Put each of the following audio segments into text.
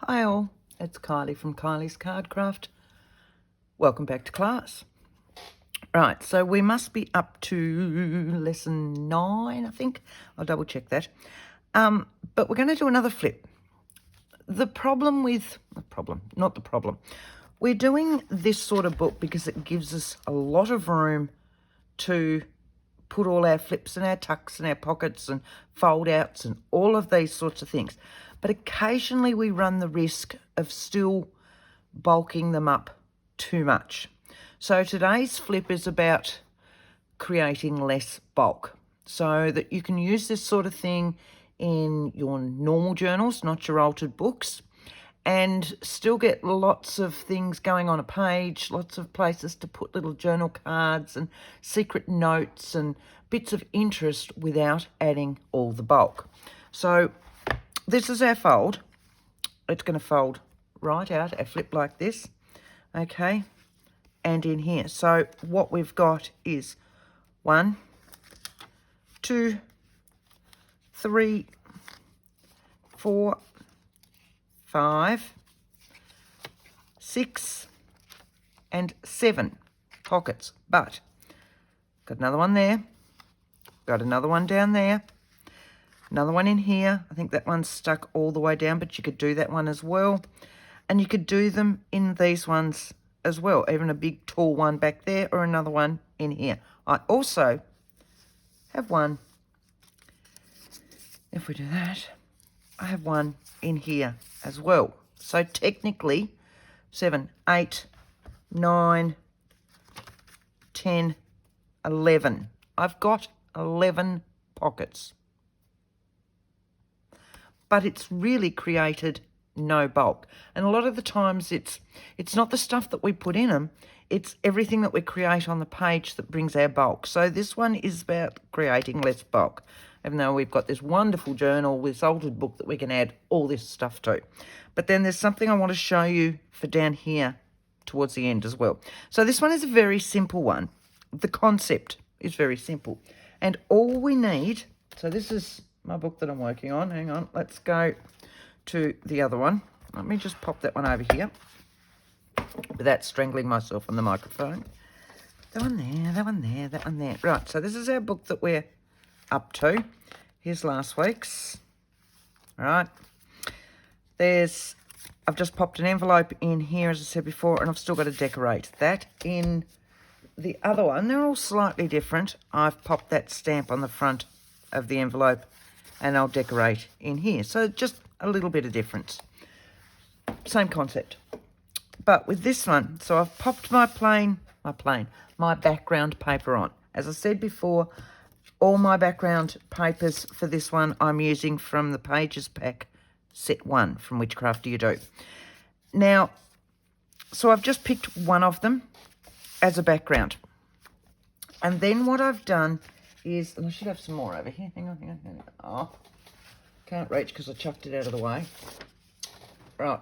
Hi all, it's Kylie from Kylie's Cardcraft. Welcome back to class. Right, so we must be up to lesson 9, I think. I'll double check that. But we're going to do another flip. We're doing this sort of book because it gives us a lot of room to put all our flips and our tucks and our pockets and fold outs and all of these sorts of things. But occasionally we run the risk of still bulking them up too much. So today's flip is about creating less bulk so that you can use this sort of thing in your normal journals, not your altered books, and still get lots of things going on a page, lots of places to put little journal cards and secret notes and bits of interest without adding all the bulk. So this is our fold. It's going to fold right out, our flip like this, okay, and in here. So what we've got is 1, 2, 3, 4, 5, 6, and 7 pockets. But got another one there, got another one down there, another one in here. I think that one's stuck all the way down, but you could do that one as well. And you could do them in these ones as well, even a big tall one back there or another one in here. I also have one, if we do that, I have one in here as well. So technically 7, 8, 9, 10, 11. I've got 11 pockets. But it's really created no bulk. And a lot of the times it's not the stuff that we put in them, it's everything that we create on the page that brings our bulk. So this one is about creating less bulk, even though we've got this wonderful journal, this altered book that we can add all this stuff to. But then there's something I want to show you for down here towards the end as well. So this one is a very simple one. The concept is very simple. And all we need, so this is my book that I'm working on. Hang on, let's go to the other one. Let me just pop that one over here without strangling myself on the microphone. That one there, that one there, that one there. Right, so this is our book that we're up to. Here's last week's. All right. I've just popped an envelope in here, as I said before, and I've still got to decorate that. In the other one, they're all slightly different. I've popped that stamp on the front of the envelope and I'll decorate in here. So just a little bit of difference. Same concept. But with this one, so I've popped my background paper on. As I said before, all my background papers for this one I'm using from the Pages Pack set 1 from Witchcraft Do You Do. Now, so I've just picked one of them as a background. And then what I've done is, and I should have some more over here. Hang on. Oh, can't reach because I chucked it out of the way. Right.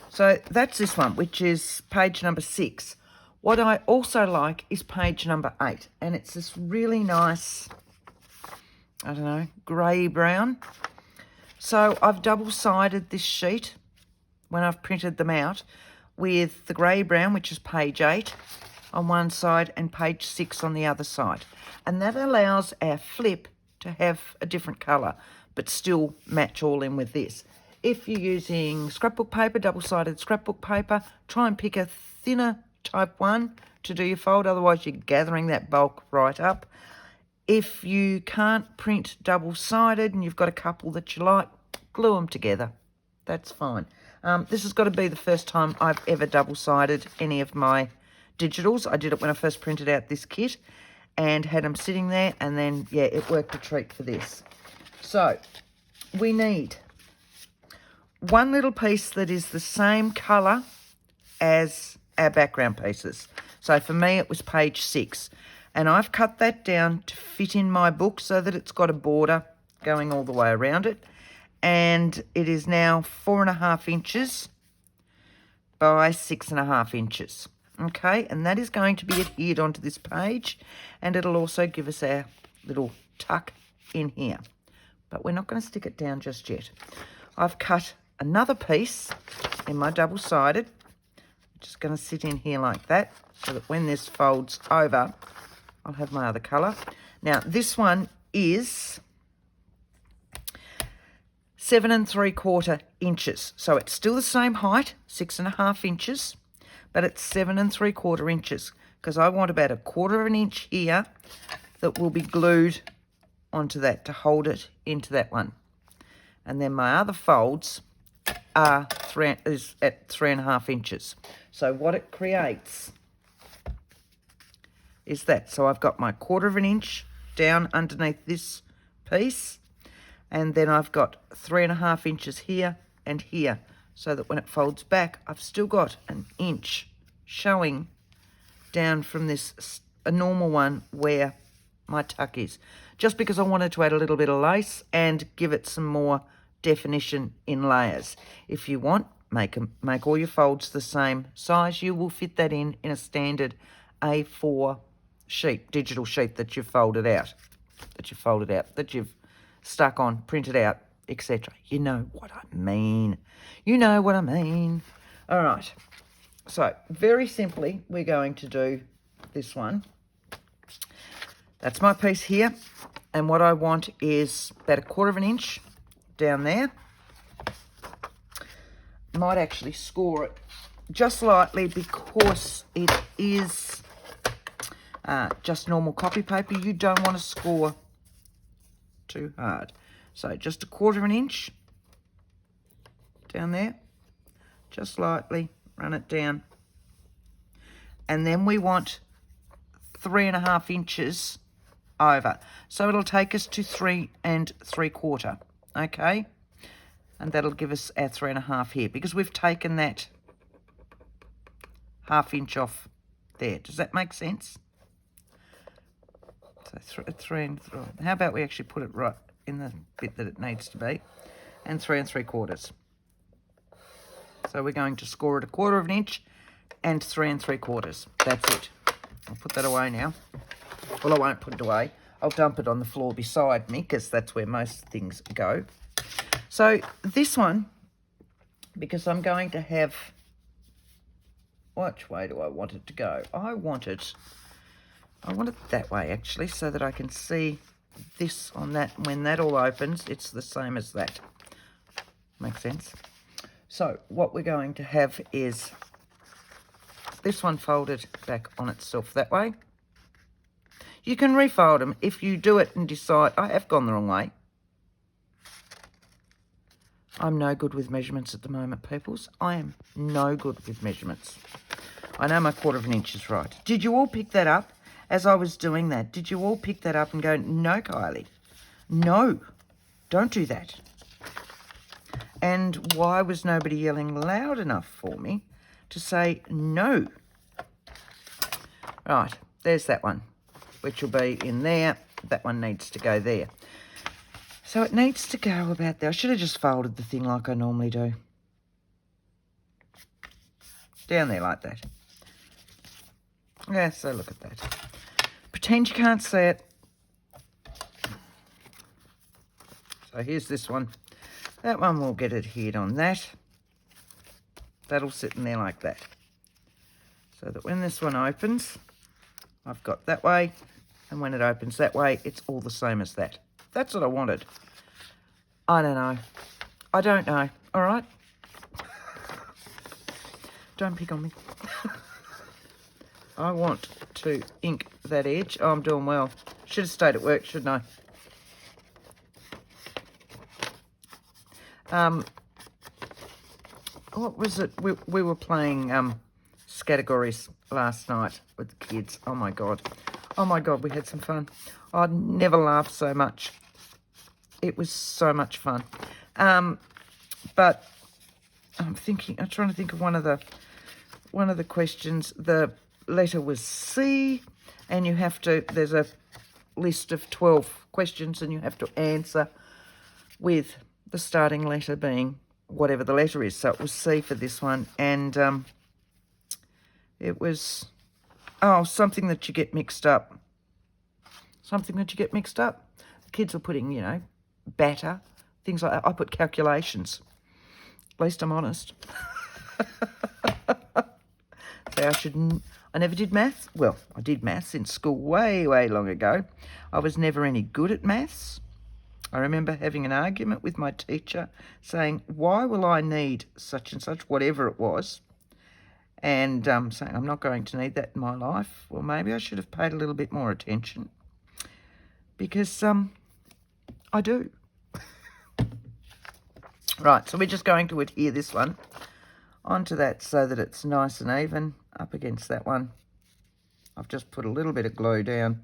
So that's this one, which is page number 6. What I also like is page number 8. And it's this really nice, I don't know, grey-brown. So I've double-sided this sheet when I've printed them out with the grey-brown, which is page 8 on one side and page 6 on the other side. And that allows our flip to have a different colour, but still match all in with this. If you're using scrapbook paper, double-sided scrapbook paper, try and pick a thinner type 1 to do your fold, otherwise you're gathering that bulk right up. If you can't print double-sided and you've got a couple that you like, glue them together. That's fine. This has got to be the first time I've ever double-sided any of my digitals. I did it when I first printed out this kit and had them sitting there, and then, yeah, it worked a treat for this. So we need one little piece that is the same colour as our background pieces. So for me, it was page 6. And I've cut that down to fit in my book so that it's got a border going all the way around it. And it is now 4.5 inches by 6.5 inches. Okay, and that is going to be adhered onto this page, and it'll also give us our little tuck in here. But we're not going to stick it down just yet. I've cut another piece in my double-sided. Just going to sit in here like that so that when this folds over, I'll have my other colour. Now, this one is 7 3/4 inches. So it's still the same height, 6.5 inches, but it's 7 3/4 inches because I want about 1/4 of an inch here that will be glued onto that to hold it into that one. And then my other folds are at 3.5 inches. So what it creates is that. So I've got my 1/4 of an inch down underneath this piece, and then I've got 3.5 inches here and here, so that when it folds back, I've still got an inch showing down from this, a normal one where my tuck is, just because I wanted to add a little bit of lace and give it some more definition in layers. If you want, make all your folds the same size. You will fit that in a standard A4 sheet, digital sheet that you've folded out, that you've stuck on, printed out, etc. You know what I mean. You know what I mean. All right. So very simply, we're going to do this one. That's my piece here. And what I want is about 1/4 of an inch down there. Might actually score it just lightly because it is just normal copy paper. You don't want to score too hard. So just 1/4 of an inch down there. Just lightly run it down. And then we want 3.5 inches over. So it'll take us to 3 3/4. Okay? And that'll give us our 3.5 here, because we've taken that 1/2 inch off there. Does that make sense? So 3 and 3. How about we actually put it right in the bit that it needs to be? And 3 3/4. So we're going to score it 1/4 of an inch and 3 3/4. That's it. I'll put that away now. Well, I won't put it away. I'll dump it on the floor beside me, because that's where most things go. So this one, because I'm going to have, which way do I want it to go? I want it that way, actually, so that I can see this on that. When that all opens, it's the same as that. Makes sense? So what we're going to have is this one folded back on itself that way. You can refold them if you do it and decide, I have gone the wrong way. I'm no good with measurements at the moment, peoples. I am no good with measurements. I know my 1/4 of an inch is right. Did you all pick that up as I was doing that? Did you all pick that up and go, no, Kylie, no, don't do that? And why was nobody yelling loud enough for me to say no? Right, there's that one, which will be in there. That one needs to go there. So it needs to go about there. I should have just folded the thing like I normally do. Down there like that. Yeah, so look at that. Pretend you can't see it. So here's this one. That one will get adhered on that. That'll sit in there like that. So that when this one opens, I've got that way. And when it opens that way, it's all the same as that. That's what I wanted. I don't know. I don't know. All right? Don't pick on me. I want to ink that edge. Oh, I'm doing well. Should have stayed at work, shouldn't I? What was it? We were playing categories last night with the kids. Oh, my God. Oh, my God, we had some fun. I'd never laughed so much. It was so much fun. But I'm trying to think of one of the questions. The letter was C, and there's a list of 12 questions, and you have to answer with the starting letter being whatever the letter is. So it was C for this one, and it was, something that you get mixed up. Something that you get mixed up. The kids were putting, batter, things like that. I put calculations. At least I'm honest. So I never did maths. Well, I did maths in school way, way long ago. I was never any good at maths. I remember having an argument with my teacher saying, why will I need such and such, whatever it was, and saying, I'm not going to need that in my life. Well, maybe I should have paid a little bit more attention, because I do. Right, so we're just going to adhere this one onto that so that it's nice and even up against that one. I've just put a little bit of glue down.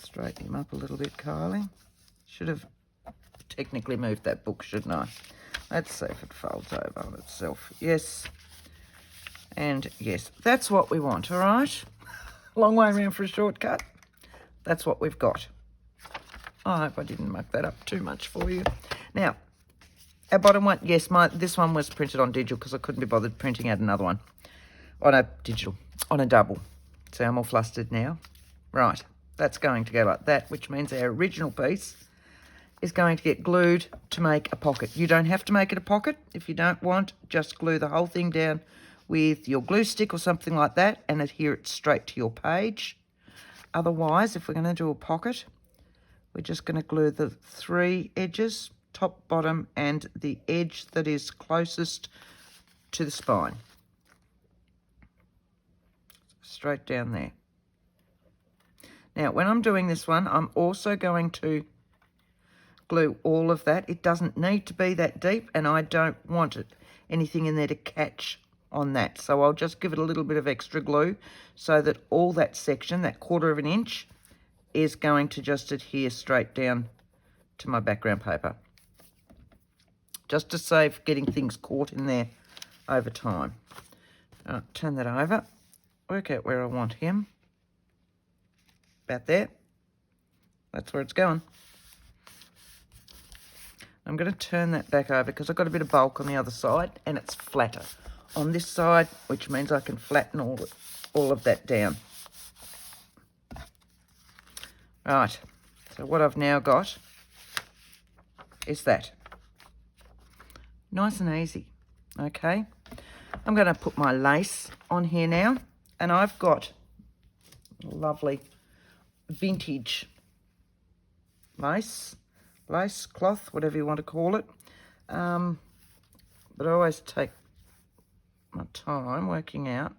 Straighten him up a little bit, Kylie. Should have technically moved that book, shouldn't I? Let's see if it folds over on itself. Yes. And yes, that's what we want, all right? Long way around for a shortcut. That's what we've got. I hope I didn't muck that up too much for you. Now, our bottom one, yes, this one was printed on digital because I couldn't be bothered printing out another one. On a digital, on a double. So I'm all flustered now. Right, that's going to go like that, which means our original piece is going to get glued to make a pocket. You don't have to make it a pocket. If you don't want, just glue the whole thing down with your glue stick or something like that and adhere it straight to your page. Otherwise, if we're going to do a pocket, we're just going to glue the 3 edges, top, bottom, and the edge that is closest to the spine. Straight down there. Now, when I'm doing this one, I'm also going to glue all of that. It doesn't need to be that deep, and I don't want anything in there to catch on that. So I'll just give it a little bit of extra glue so that all that section, that 1/4 of an inch, is going to just adhere straight down to my background paper. Just to save getting things caught in there over time. Turn that over. Work out where I want him. About there. That's where it's going. I'm going to turn that back over because I've got a bit of bulk on the other side and it's flatter on this side, which means I can flatten all of that down. Right, so what I've now got is that. Nice and easy, okay? I'm going to put my lace on here now, and I've got lovely vintage lace cloth, whatever you want to call it. But I always take my time working out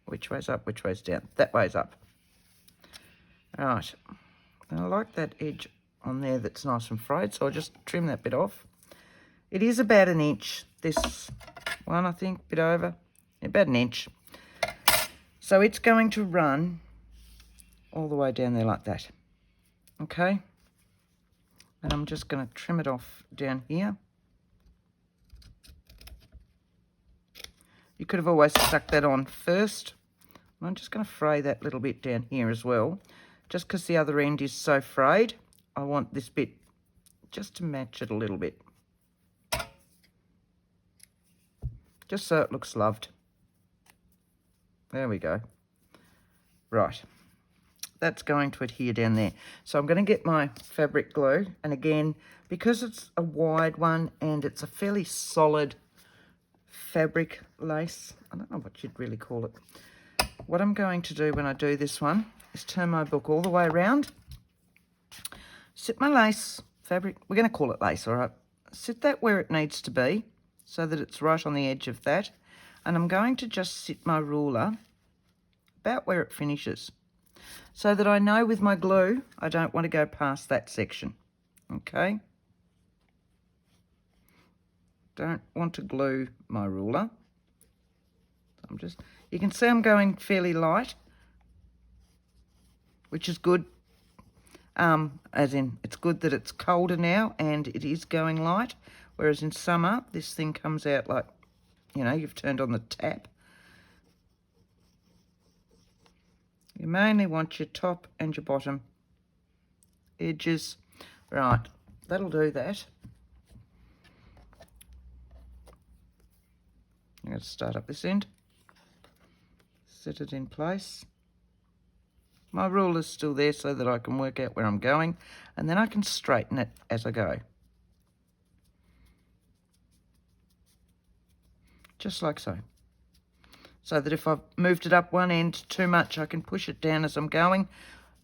which way's up, which way's down. That way's up. Right, and I like that edge on there that's nice and frayed, so I'll just trim that bit off. It is about an inch, this one, I think, a bit over, about an inch. So it's going to run all the way down there like that, okay? And I'm just going to trim it off down here. You could have always stuck that on first. I'm just going to fray that little bit down here as well. Just because the other end is so frayed, I want this bit just to match it a little bit. Just so it looks loved. There we go. Right. That's going to adhere down there. So I'm going to get my fabric glue. And again, because it's a wide one and it's a fairly solid fabric lace, I don't know what you'd really call it. What I'm going to do when I do this one is turn my book all the way around, sit my lace fabric, we're going to call it lace, all right, sit that where it needs to be so that it's right on the edge of that, and I'm going to just sit my ruler about where it finishes so that I know with my glue I don't want to go past that section, okay? Don't want to glue my ruler. You can see I'm going fairly light, which is good, as in it's good that it's colder now and it is going light, whereas in summer this thing comes out like, you know, you've turned on the tap. You mainly want your top and your bottom edges. Right, that'll do that. I'm going to start up this end, set it in place. My ruler's still there so that I can work out where I'm going, and then I can straighten it as I go. just like so. So that if I've moved it up one end too much, I can push it down as I'm going,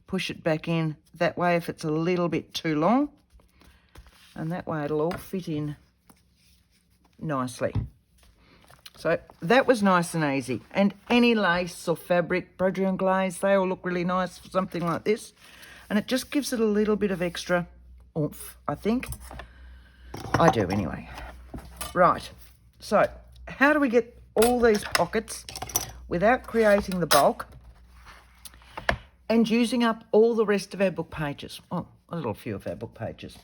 push it back in that way if it's a little bit too long, and that way it'll all fit in nicely. So that was nice and easy. And any lace or fabric, broderie and glaze, they all look really nice for something like this. And it just gives it a little bit of extra oomph, I think. I do anyway. Right, so how do we get all these pockets without creating the bulk and using up all the rest of our book pages? Oh, a little few of our book pages.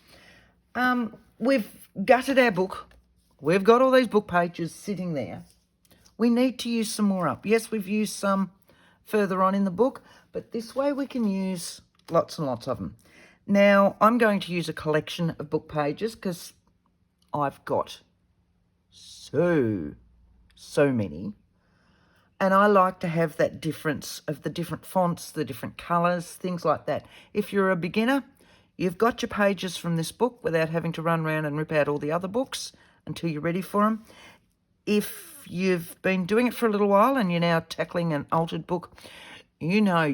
We've gutted our book. We've got all these book pages sitting there. We need to use some more up. Yes, we've used some further on in the book, but this way we can use lots and lots of them. Now, I'm going to use a collection of book pages because I've got so many. And I like to have that difference of the different fonts, the different colours, things like that. If you're a beginner, you've got your pages from this book without having to run around and rip out all the other books until you're ready for them. If you've been doing it for a little while and you're now tackling an altered book, I know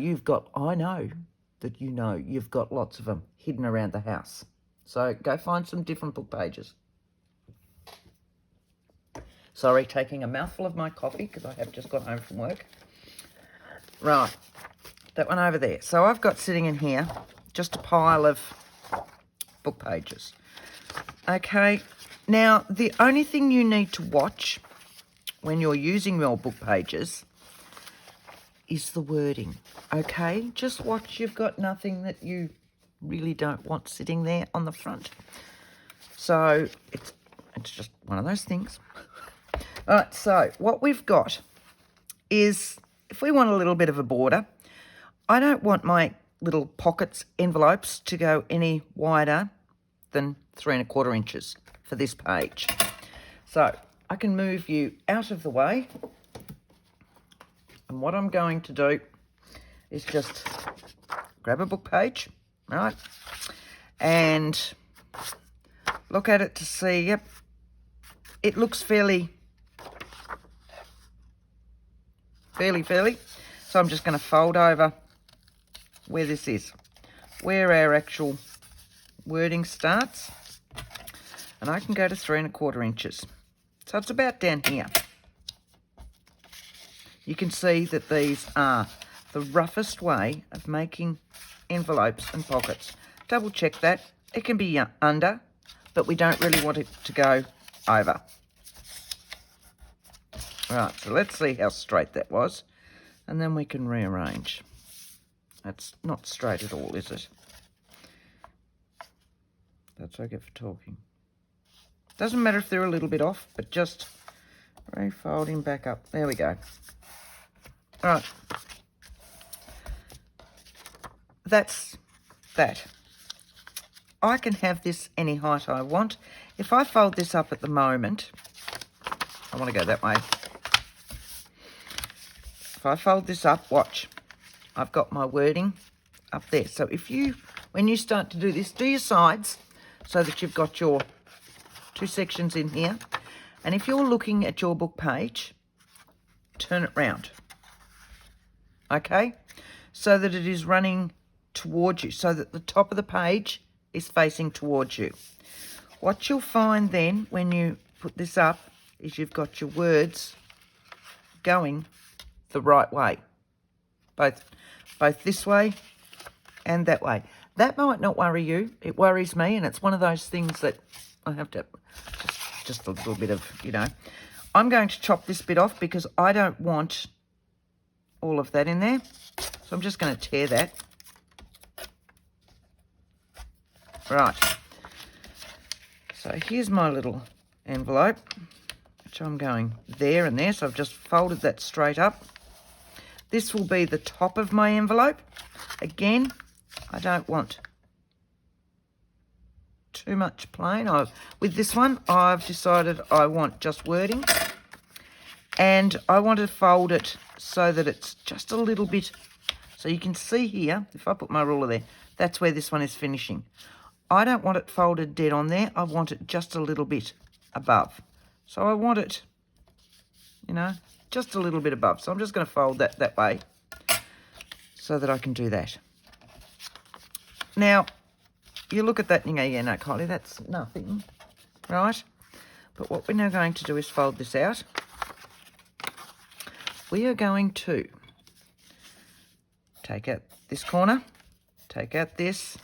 that you've got lots of them hidden around the house. So go find some different book pages. Sorry, taking a mouthful of my coffee because I have just got home from work. Right, that one over there. So I've got sitting in here just a pile of book pages. Okay, now the only thing you need to watch when you're using your book pages is the wording, okay? Just watch you've got nothing that you really don't want sitting there on the front. So it's just one of those things. All right, so what we've got is, if we want a little bit of a border, I don't want my little pockets envelopes to go any wider than 3 1/4 inches for this page. So I can move you out of the way. And what I'm going to do is just grab a book page, right, and look at it to see, yep, it looks fairly. So I'm just going to fold over where this is, where our actual wording starts, and I can go to 3 1/4 inches. So it's about down here. You can see that these are the roughest way of making envelopes and pockets. Double check that. It can be under, but we don't really want it to go over. Right, so let's see how straight that was, and then we can rearrange. That's not straight at all, is it? That's what I get for talking. Doesn't matter if they're a little bit off, but just refold him back up. There we go. All right. That's that. I can have this any height I want. If I fold this up at the moment, I want to go that way. If I fold this up, watch, I've got my wording up there. So when you start to do this, do your sides so that you've got your 2 sections in here. And if you're looking at your book page, turn it round, okay? So that it is running towards you, so that the top of the page is facing towards you. What you'll find then when you put this up is you've got your words going the right way, both this way and that way. That might not worry you. It worries me, and it's one of those things that I have to just a little bit of, I'm going to chop this bit off because I don't want all of that in there. So I'm just going to tear that. Right. So here's my little envelope, which I'm going there and there. So I've just folded that straight up. This will be the top of my envelope. Again, I don't want too much plain. With this one, I've decided I want just wording. And I want to fold it so that it's just a little bit. So you can see here, if I put my ruler there, that's where this one is finishing. I don't want it folded dead on there. I want it just a little bit above. So I want it you know, just a little bit above. So I'm just going to fold that way so that I can do that. Now, you look at that and you go, yeah, no, Kylie, that's nothing, right? But what we're now going to do is fold this out. We are going to take out this corner, take out this,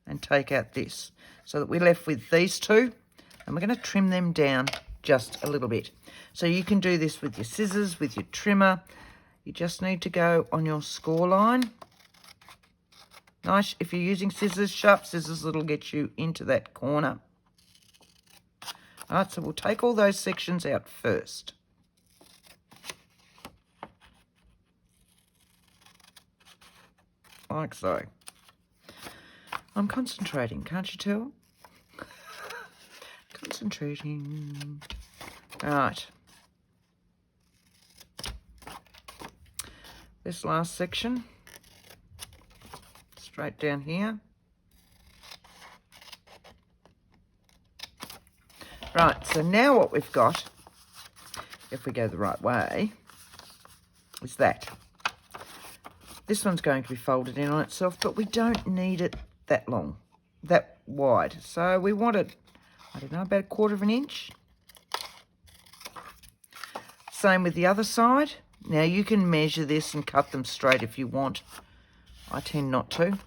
and take out this, so that we're left with these two, and we're going to trim them down just a little bit. So you can do this with your scissors, with your trimmer. You just need to go on your score line. Nice, if you're using scissors, sharp scissors, it'll get you into that corner. All right, so we'll take all those sections out first. Like so. I'm concentrating, can't you tell? Concentrating. Right. This last section, straight down here. Right, so now what we've got, if we go the right way, is that. This one's going to be folded in on itself, but we don't need it that long, that wide. So we want it, I don't know, about 1/4 of an inch. Same with the other side. Now you can measure this and cut them straight if you want. I tend not to.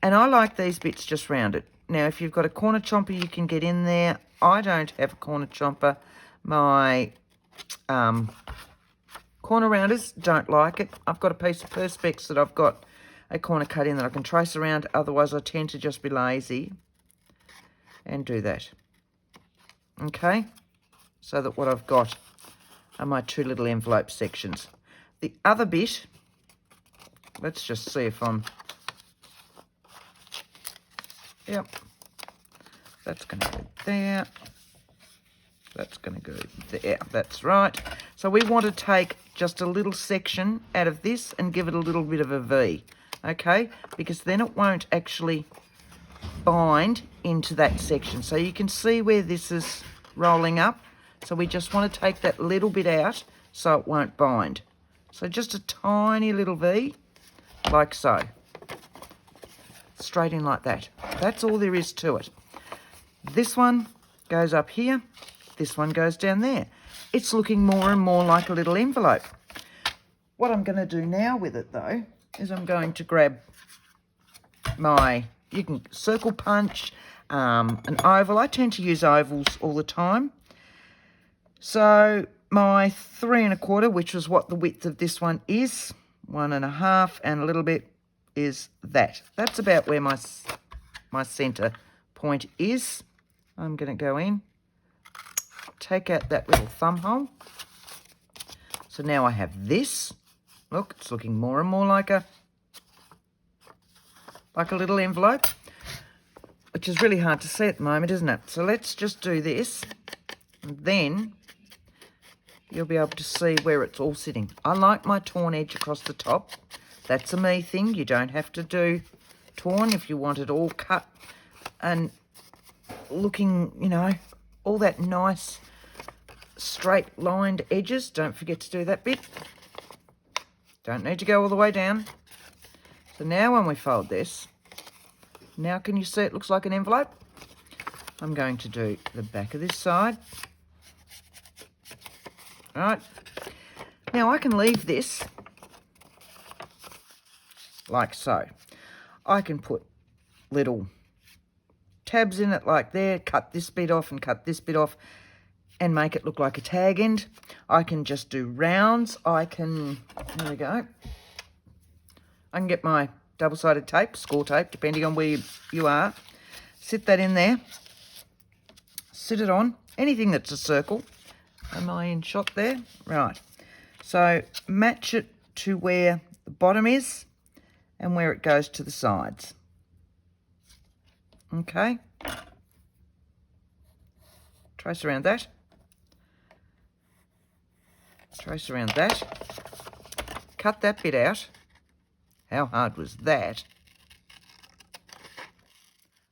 And I like these bits just rounded. Now if you've got a corner chomper, you can get in there. I don't have a corner chomper. My corner rounders don't like it. I've got a piece of Perspex that I've got a corner cut in that I can trace around. Otherwise, I tend to just be lazy and do that. Okay? So that what I've got are my two little envelope sections. The other bit, let's just see if I'm... Yep. That's going to go there. That's going to go there. That's right. So we want to take just a little section out of this and give it a little bit of a V, okay? Because then it won't actually bind into that section. So you can see where this is rolling up. So we just want to take that little bit out so it won't bind. So just a tiny little V, like so. Straight in like that. That's all there is to it. This one goes up here. This one goes down there. It's looking more and more like a little envelope. What I'm going to do now with it, though, is I'm going to grab my, you can circle punch, an oval. I tend to use ovals all the time. So my 3 1/4, which is what the width of this one is, 1 1/2, and a little bit is that. That's about where my centre point is. I'm going to go in, take out that little thumb hole. So now I have this. Look, it's looking more and more like a little envelope, which is really hard to see at the moment, isn't it? So let's just do this, and then you'll be able to see where it's all sitting. I like my torn edge across the top. That's a me thing. You don't have to do torn if you want it all cut and looking, you know, all that nice straight lined edges. Don't forget to do that bit. Don't need to go all the way down. So now when we fold this, now can you see it looks like an envelope? I'm going to do the back of this side. All right. Now I can leave this like so. I can put little tabs in it like there, cut this bit off and cut this bit off and make it look like a tag end. I can just do rounds. I can, there we go. I can get my double-sided tape, score tape, depending on where you are. Sit that in there. Sit it on. Anything that's a circle. Am I in shot there? Right. So match it to where the bottom is and where it goes to the sides. Okay. Trace around that. Trace around that. Cut that bit out. How hard was that?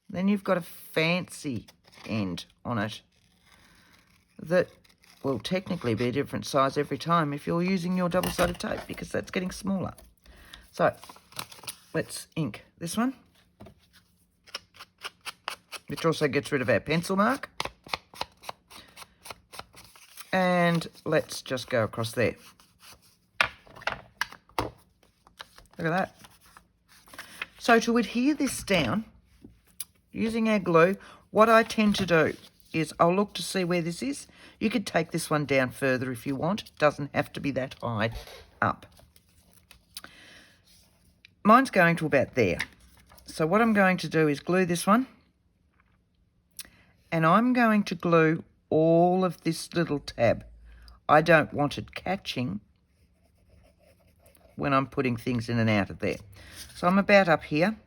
Then you've got a fancy end on it that will technically be a different size every time if you're using your double-sided tape, because that's getting smaller. So let's ink this one, which also gets rid of our pencil mark. And let's just go across there. Look at that. So to adhere this down, using our glue, what I tend to do is I'll look to see where this is. You could take this one down further if you want. It doesn't have to be that high up. Mine's going to about there. So what I'm going to do is glue this one. And I'm going to glue all of this little tab. I don't want it catching when I'm putting things in and out of there. So I'm about up here.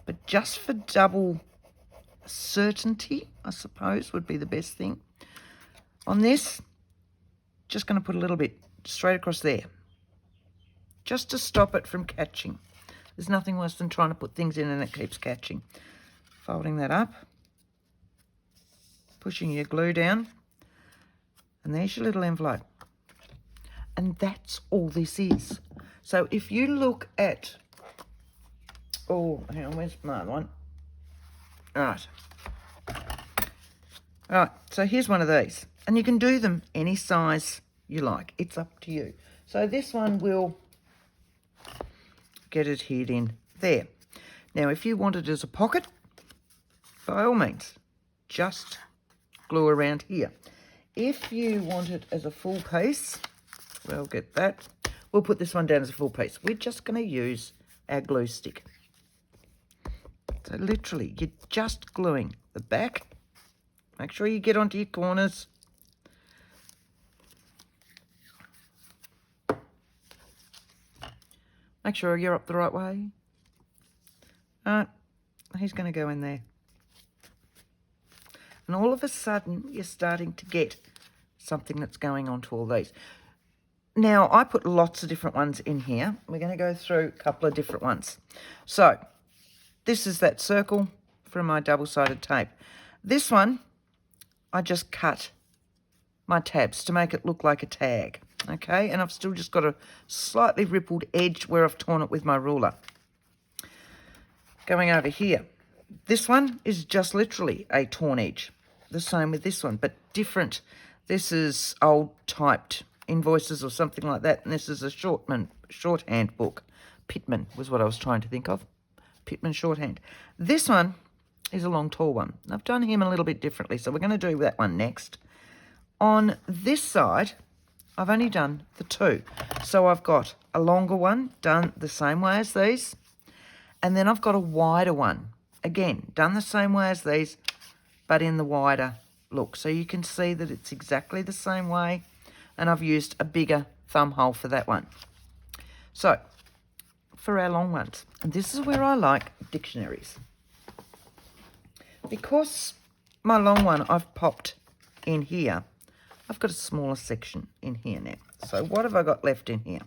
But just for double certainty, I suppose, would be the best thing. On this, just going to put a little bit straight across there, just to stop it from catching. There's nothing worse than trying to put things in and it keeps catching. Folding that up, pushing your glue down, and there's your little envelope. And that's all this is. So if you look at, oh, hang on, where's my one? Right. Right, so here's one of these. And you can do them any size you like. It's up to you. So this one will get adhered in there. Now, if you want it as a pocket, by all means, just glue around here. If you want it as a full piece, we'll get that. We'll put this one down as a full piece. We're just going to use our glue stick. So literally, you're just gluing the back. Make sure you get onto your corners. Make sure you're up the right way. He's going to go in there. And all of a sudden, you're starting to get something that's going on to all these. Now, I put lots of different ones in here. We're going to go through a couple of different ones. So, this is that circle from my double-sided tape. This one, I just cut my tabs to make it look like a tag, okay? And I've still just got a slightly rippled edge where I've torn it with my ruler. Going over here, this one is just literally a torn edge. The same with this one, but different. This is old typed invoices or something like that, and this is a shorthand book. Pitman was what I was trying to think of. Pitman shorthand. This one is a long, tall one. I've done him a little bit differently, so we're going to do that one next. On this side, I've only done the two. So I've got a longer one done the same way as these, and then I've got a wider one. Again, done the same way as these, but in the wider look. So you can see that it's exactly the same way, and I've used a bigger thumb hole for that one. So, for our long ones, and this is where I like dictionaries. Because my long one I've popped in here, I've got a smaller section in here now. So what have I got left in here?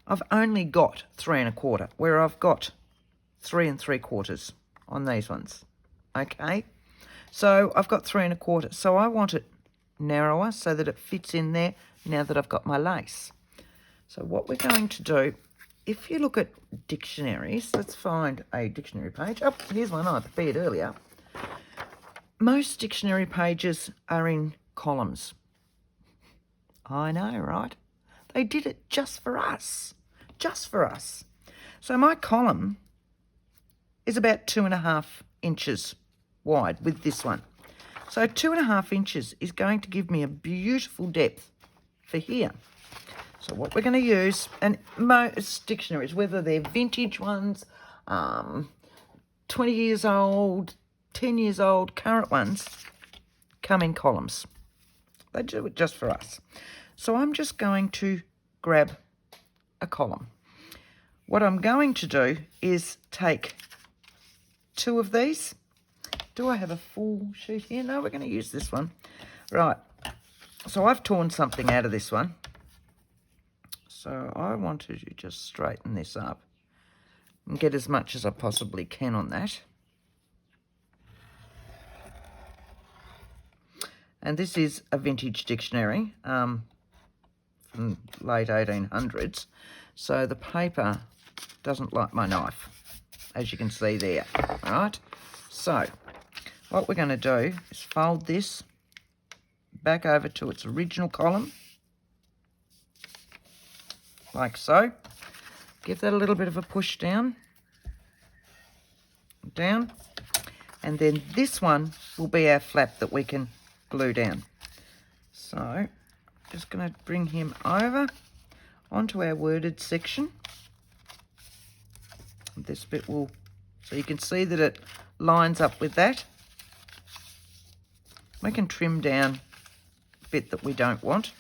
I've only got 3 1/4, where I've got 3 3/4 on these ones. Okay, so I've got 3 1/4. So I want it narrower so that it fits in there now that I've got my lace. So what we're going to do, if you look at dictionaries, let's find a dictionary page. Oh, here's one I prepared earlier. Most dictionary pages are in columns. I know, right? They did it just for us. Just for us. So my column is about 2.5 inches wide with this one. So 2.5 inches is going to give me a beautiful depth for here. So what we're going to use, and most dictionaries, whether they're vintage ones, 20 years old, 10 years old, current ones, come in columns. They do it just for us. So I'm just going to grab a column. What I'm going to do is take 2 of these. Do I have a full sheet here? No, we're going to use this one. Right. So I've torn something out of this one. So I want to just straighten this up and get as much as I possibly can on that. And this is a vintage dictionary from late 1800s. So the paper doesn't like my knife, as you can see there, right? So what we're going to do is fold this back over to its original column, like so. Give that a little bit of a push down, and then this one will be our flap that we can glue down. So just going to bring him over onto our worded section. This bit will, so you can see that it lines up with that. We can trim down the bit that we don't want.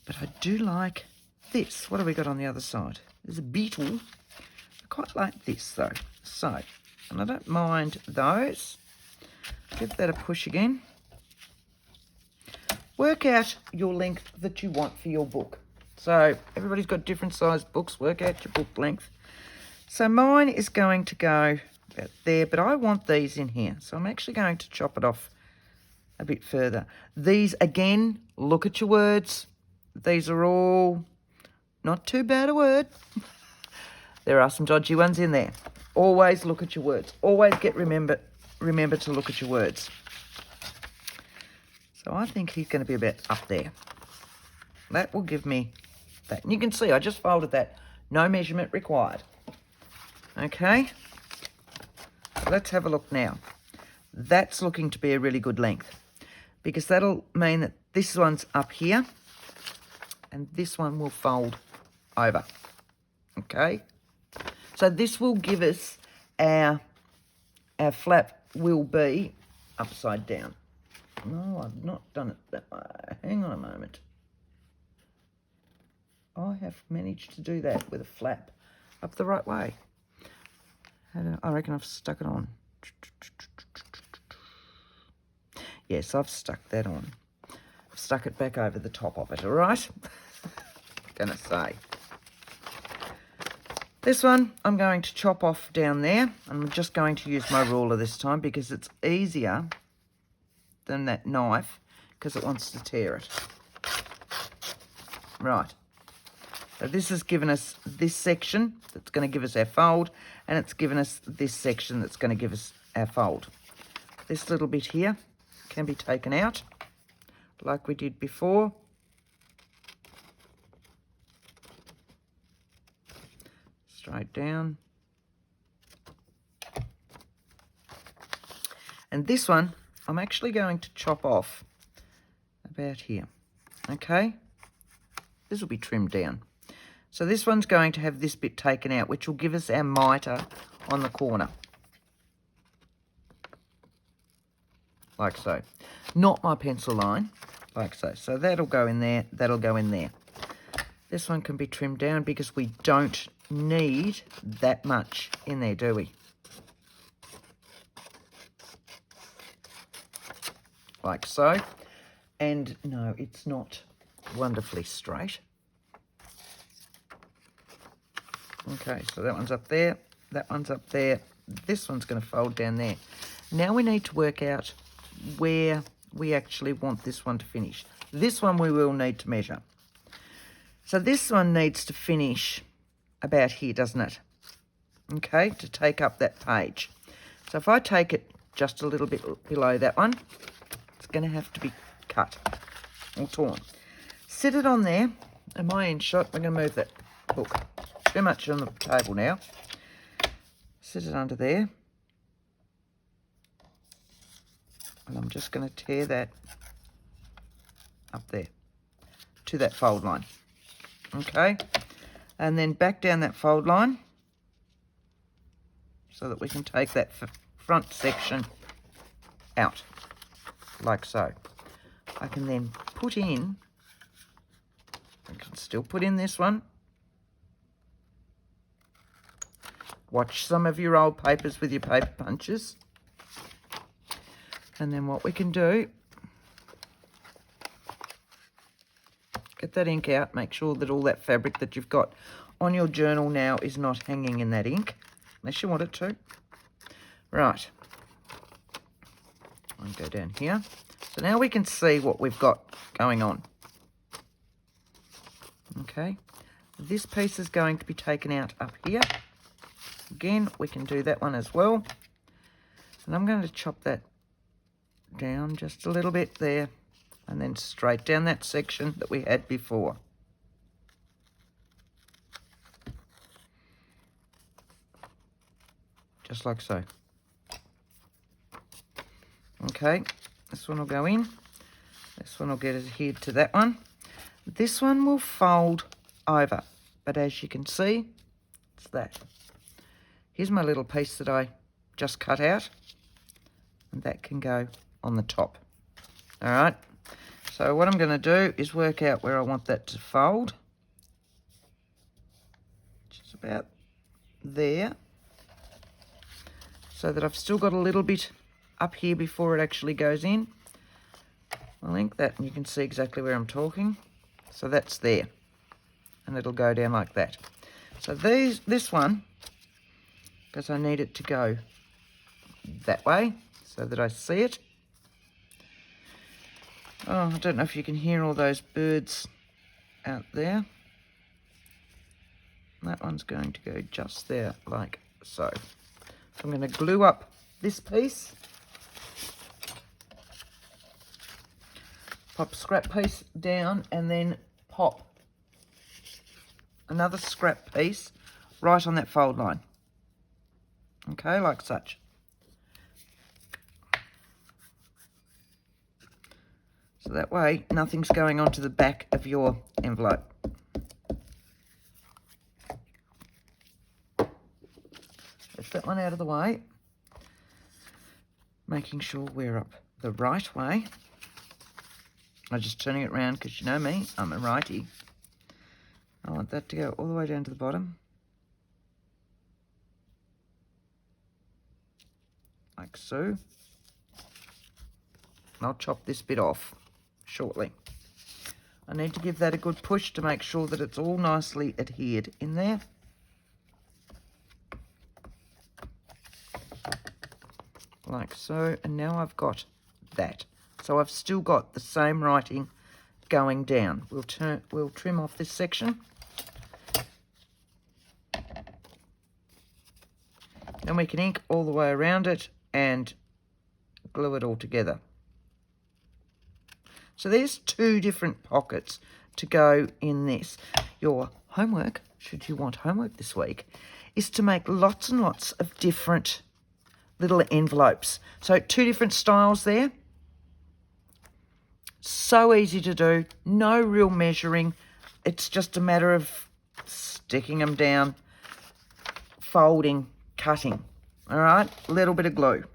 But I do like this. What have we got on the other side? There's a beetle. I quite like this though. So, and I don't mind those. Give that a push again. Work out your length that you want for your book. So everybody's got different sized books. Work out your book length. So mine is going to go about there, but I want these in here. So I'm actually going to chop it off a bit further. These, again, look at your words. These are all not too bad a word. There are some dodgy ones in there. Always look at your words. Always remember to look at your words. So I think he's going to be about up there. That will give me that. And you can see I just folded that. No measurement required. Okay. So let's have a look now. That's looking to be a really good length, because that'll mean that this one's up here and this one will fold over. Okay. So this will give us our flap will be upside down. No, I've not done it that way. Hang on a moment. I have managed to do that with a flap up the right way. I reckon I've stuck it on. Yes, I've stuck that on. I've stuck it back over the top of it, all right? Gonna say. This one I'm going to chop off down there. I'm just going to use my ruler this time because it's easier than that knife because it wants to tear it. Right. So this has given us this section that's going to give us our fold, and it's given us this section that's going to give us our fold. This little bit here can be taken out like we did before. Straight down. And this one I'm actually going to chop off about here. Okay? This will be trimmed down. So this one's going to have this bit taken out, which will give us our mitre on the corner. Like so. Not my pencil line, like so. So that'll go in there, that'll go in there. This one can be trimmed down because we don't need that much in there, do we? Like so. And no, it's not wonderfully straight. Okay, so that one's up there, that one's up there, this one's going to fold down there. Now we need to work out where we actually want this one to finish. This one we will need to measure. So this one needs to finish about here, doesn't it? Okay, to take up that page. So if I take it just a little bit below that one, it's going to have to be cut or torn. Sit it on there. Am I in shot? We're going to move that book. Too much on the table now. Sit it under there. And I'm just going to tear that up there to that fold line. Okay. And then back down that fold line so that we can take that front section out like so. I can then put in, I can still put in this one. Watch some of your old papers with your paper punches. And then what we can do, get that ink out, make sure that all that fabric that you've got on your journal now is not hanging in that ink, unless you want it to. Right. I'll go down here. So now we can see what we've got going on. Okay, this piece is going to be taken out up here. Again, we can do that one as well. And I'm going to chop that down just a little bit there, and then straight down that section that we had before. Just like so. Okay, this one will go in. This one will get adhered to that one. This one will fold over, but as you can see, it's that. Here's my little piece that I just cut out, and that can go on the top. All right, so what I'm going to do is work out where I want that to fold. Just about there, so that I've still got a little bit up here before it actually goes in. I link that, and you can see exactly where I'm talking. So that's there, and it'll go down like that. So this one, because I need it to go that way so that I see it. Oh, I don't know if you can hear all those birds out there. That one's going to go just there, like so. I'm going to glue up this piece. Pop a scrap piece down, and then pop another scrap piece right on that fold line. Okay, like such. So that way, nothing's going onto the back of your envelope. Lift that one out of the way. Making sure we're up the right way. I'm just turning it around because you know me, I'm a righty. I want that to go all the way down to the bottom. Like so. And I'll chop this bit off shortly. I need to give that a good push to make sure that it's all nicely adhered in there. Like so, and now I've got that. So I've still got the same writing going down. We'll trim off this section. Then we can ink all the way around it and glue it all together. So there's two different pockets to go in this. Your homework, should you want homework this week, is to make lots and lots of different little envelopes. So two different styles there. So easy to do, no real measuring. It's just a matter of sticking them down, folding, cutting. All right, a little bit of glue.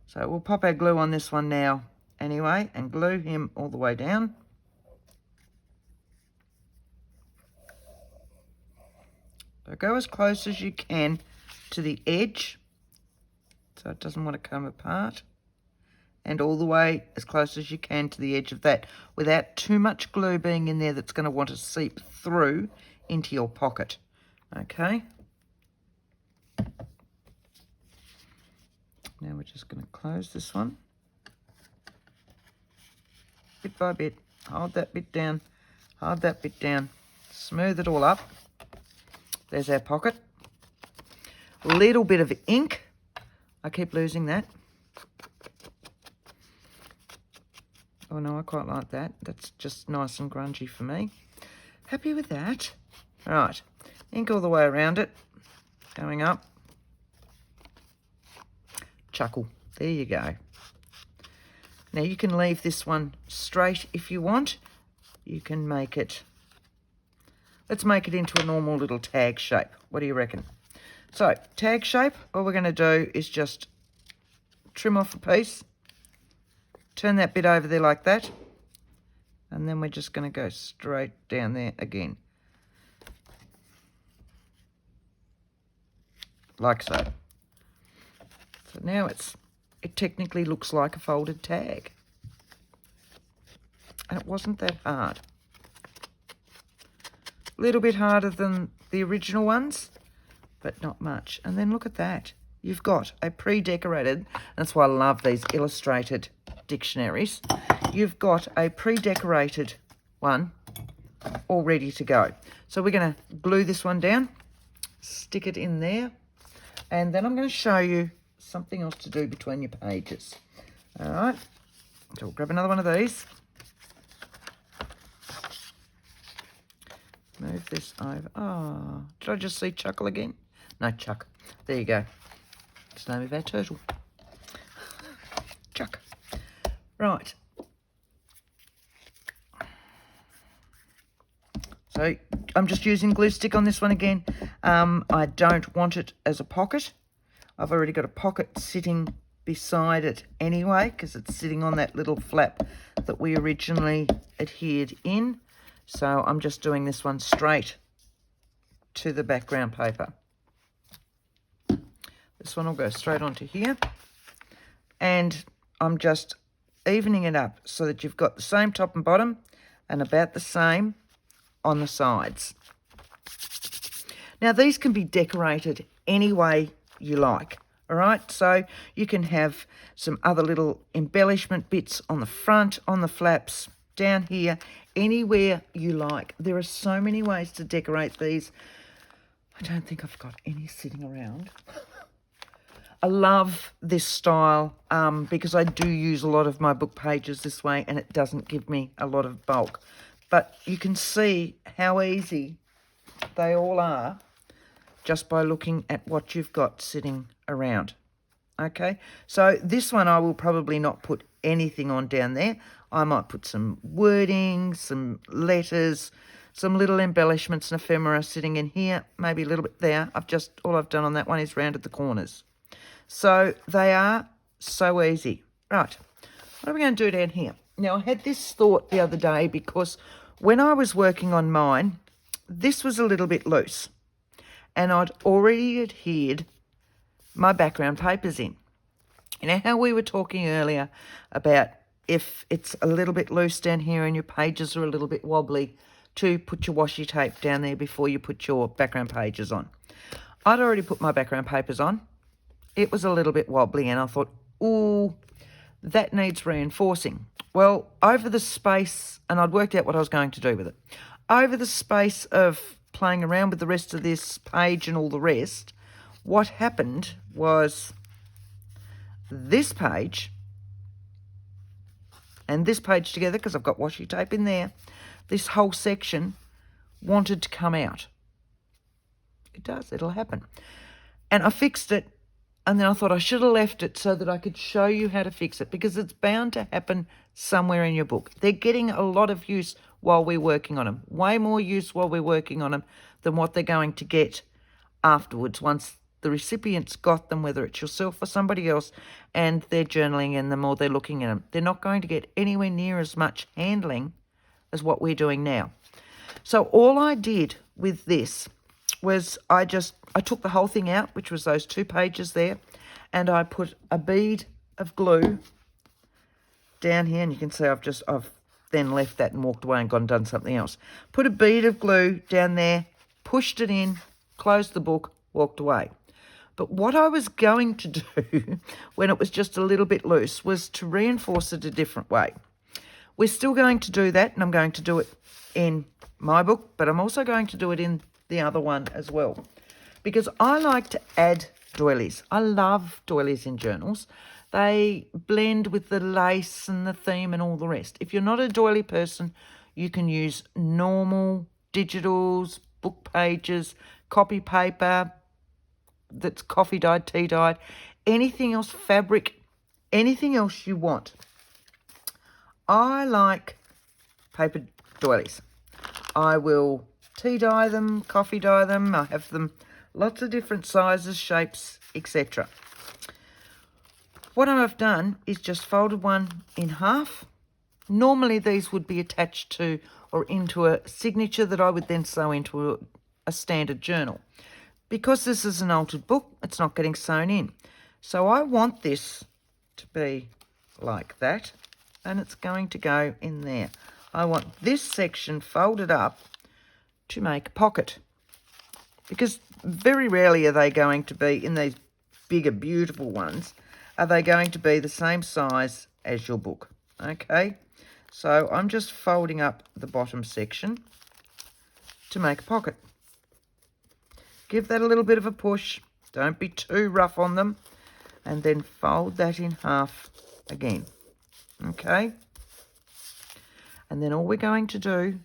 So we'll pop our glue on this one now anyway, and glue him all the way down. So go as close as you can to the edge, so it doesn't want to come apart. And all the way as close as you can to the edge of that, without too much glue being in there that's going to want to seep through into your pocket. Okay. Now we're just going to close this one. Bit by bit. Hold that bit down. Hold that bit down. Smooth it all up. There's our pocket. A little bit of ink. I keep losing that. Oh no, I quite like that. That's just nice and grungy for me. Happy with that. Right, ink all the way around it. Going up. Chuckle. There you go. Now you can leave this one straight if you want. You can make it, let's make it into a normal little tag shape. What do you reckon? So, tag shape, all we're going to do is just trim off a piece. Turn that bit over there like that, and then we're just going to go straight down there again. Like so. So now it technically looks like a folded tag. And it wasn't that hard. A little bit harder than the original ones, but not much. And then look at that. You've got a pre-decorated, that's why I love these illustrated dictionaries, you've got a pre-decorated one all ready to go. So we're going to glue this one down, stick it in there, and then I'm going to show you something else to do between your pages. All right, so we'll grab another one of these. Move this over. Oh, did I just see Chuckle again? No, Chuck. There you go. It's the name of our turtle. Chuck. Right. So I'm just using glue stick on this one again. I don't want it as a pocket. I've already got a pocket sitting beside it anyway, because it's sitting on that little flap that we originally adhered in. So I'm just doing this one straight to the background paper. This one will go straight onto here. And I'm just evening it up so that you've got the same top and bottom and about the same on the sides. Now these can be decorated any way you like, all right? So you can have some other little embellishment bits on the front, on the flaps, down here, anywhere you like. There are so many ways to decorate these. I don't think I've got any sitting around. I love this style because I do use a lot of my book pages this way, and it doesn't give me a lot of bulk. But you can see how easy they all are just by looking at what you've got sitting around. Okay, so this one I will probably not put anything on down there. I might put some wording, some letters, some little embellishments and ephemera sitting in here, maybe a little bit there. All I've done on that one is rounded the corners. So they are so easy. Right, what are we going to do down here? Now, I had this thought the other day because when I was working on mine, this was a little bit loose. And I'd already adhered my background papers in. You know how we were talking earlier about if it's a little bit loose down here and your pages are a little bit wobbly, to put your washi tape down there before you put your background pages on. I'd already put my background papers on. It was a little bit wobbly and I thought, ooh, that needs reinforcing. Well, over the space, and I'd worked out what I was going to do with it. Over the space of playing around with the rest of this page and all the rest, what happened was this page and this page together, because I've got washi tape in there, this whole section wanted to come out. It does, it'll happen. And I fixed it, and then I thought I should have left it so that I could show you how to fix it, because it's bound to happen somewhere in your book. They're getting a lot of use while we're working on them, way more use while we're working on them than what they're going to get afterwards once the recipient's got them, whether it's yourself or somebody else, and they're journaling in them or they're looking at them. They're not going to get anywhere near as much handling as what we're doing now. So all I did with this was I took the whole thing out, which was those 2 pages there, and I put a bead of glue down here, and you can see I've then left that and walked away and gone and done something else. Put a bead of glue down there, pushed it in, closed the book, walked away. But what I was going to do when it was just a little bit loose was to reinforce it a different way. We're still going to do that, and I'm going to do it in my book, but I'm also going to do it in the other one as well, because I like to add doilies. I love doilies in journals. They blend with the lace and the theme and all the rest. If you're not a doily person, you can use normal digitals, book pages, copy paper that's coffee dyed, tea dyed, anything else, fabric, anything else you want. I like paper doilies. I will tea dye them, coffee dye them. I have them lots of different sizes, shapes, etc. What I've done is just folded one in half. Normally these would be attached to or into a signature that I would then sew into a standard journal. Because this is an altered book, it's not getting sewn in. So I want this to be like that, and it's going to go in there. I want this section folded up to make a pocket, because very rarely are they going to be, in these bigger, beautiful ones, are they going to be the same size as your book. Okay, so I'm just folding up the bottom section to make a pocket. Give that a little bit of a push. Don't be too rough on them. And then fold that in half again. Okay. And then all we're going to do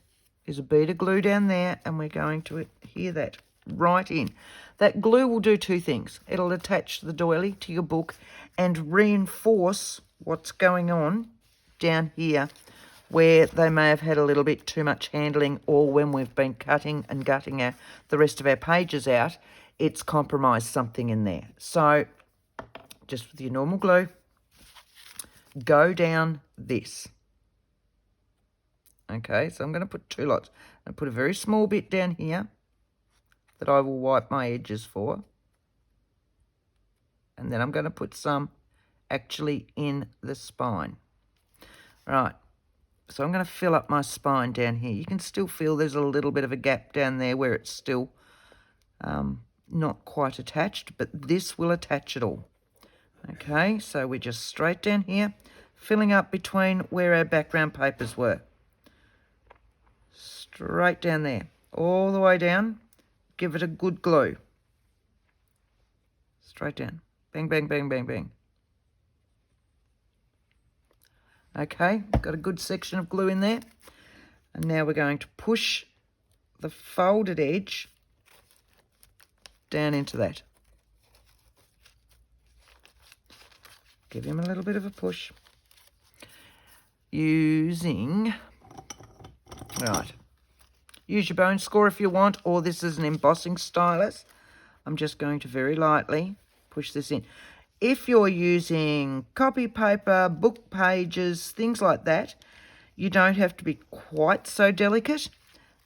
is a bead of glue down there, and we're going to adhere that right in. That glue will do two things. It'll attach the doily to your book and reinforce what's going on down here where they may have had a little bit too much handling, or when we've been cutting and gutting the rest of our pages out, it's compromised something in there. So just with your normal glue, go down this. Okay, so I'm going to put two lots. I put a very small bit down here that I will wipe my edges for. And then I'm going to put some actually in the spine. Right, so I'm going to fill up my spine down here. You can still feel there's a little bit of a gap down there where it's still not quite attached, but this will attach it all. Okay, so we're just straight down here, filling up between where our background papers were. Straight down there, all the way down. Give it a good glue. Straight down. Bang, bang, bang, bang, bang. Okay, got a good section of glue in there. And now we're going to push the folded edge down into that. Give him a little bit of a push. Using, right, use your bone score if you want, or this is an embossing stylus. I'm just going to very lightly push this in. If you're using copy paper, book pages, things like that, you don't have to be quite so delicate,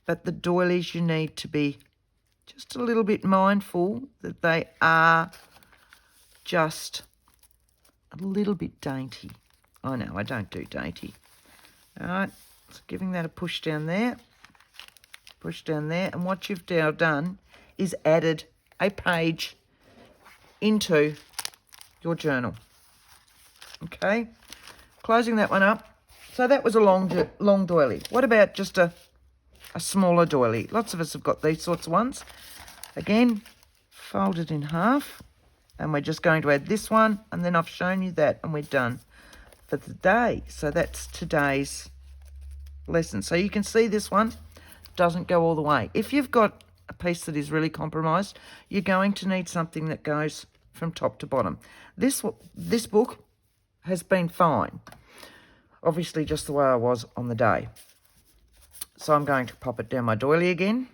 but the doilies you need to be just a little bit mindful that they are just a little bit dainty. I know, I don't do dainty. All right, so giving that a push down there, and what you've now done is added a page into your journal. Okay, closing that one up. So that was a long doily. What about just a smaller doily? Lots of us have got these sorts of ones. Again, fold it in half, and we're just going to add this one, and then I've shown you that, and we're done for the day. So that's today's lesson. So you can see this one doesn't go all the way. If you've got a piece that is really compromised, you're going to need something that goes from top to bottom. This book has been fine. Obviously just the way I was on the day. So I'm going to pop it down my doily again.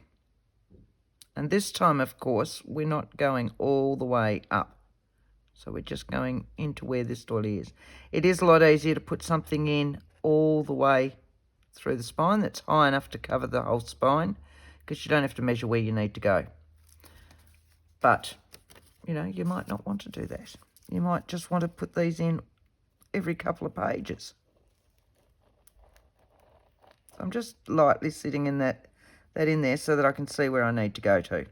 And this time, of course, we're not going all the way up. So we're just going into where this doily is. It is a lot easier to put something in all the way through the spine that's high enough to cover the whole spine, because you don't have to measure where you need to go. But, you know, you might not want to do that. You might just want to put these in every couple of pages. I'm just lightly sitting in that in there so that I can see where I need to go to.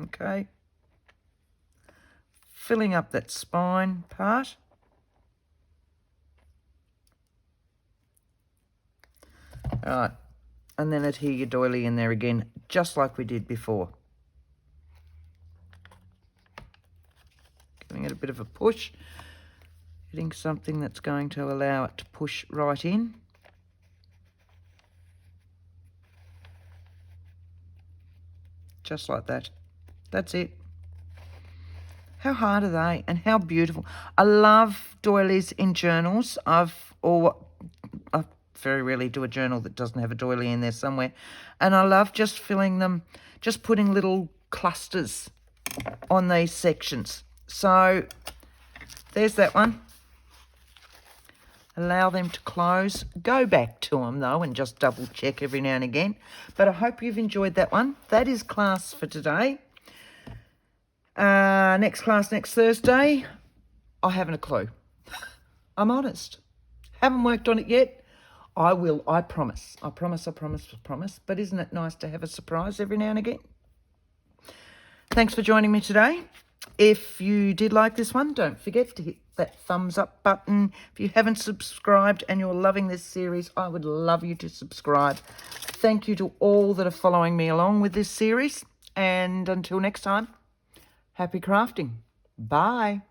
Okay. Filling up that spine part. All right. And then adhere your doily in there again, just like we did before. Giving it a bit of a push. Getting something that's going to allow it to push right in. Just like that. That's it. How hard are they, and how beautiful. I love doilies in journals. I very rarely do a journal that doesn't have a doily in there somewhere. And I love just filling them, just putting little clusters on these sections. So there's that one. Allow them to close. Go back to them, though, and just double check every now and again. But I hope you've enjoyed that one. That is class for today. Next class next Thursday. I haven't a clue. I'm honest. Haven't worked on it yet. I will, I promise. I promise. But isn't it nice to have a surprise every now and again? Thanks for joining me today. If you did like this one, don't forget to hit that thumbs up button. If you haven't subscribed and you're loving this series, I would love you to subscribe. Thank you to all that are following me along with this series. And until next time, happy crafting. Bye.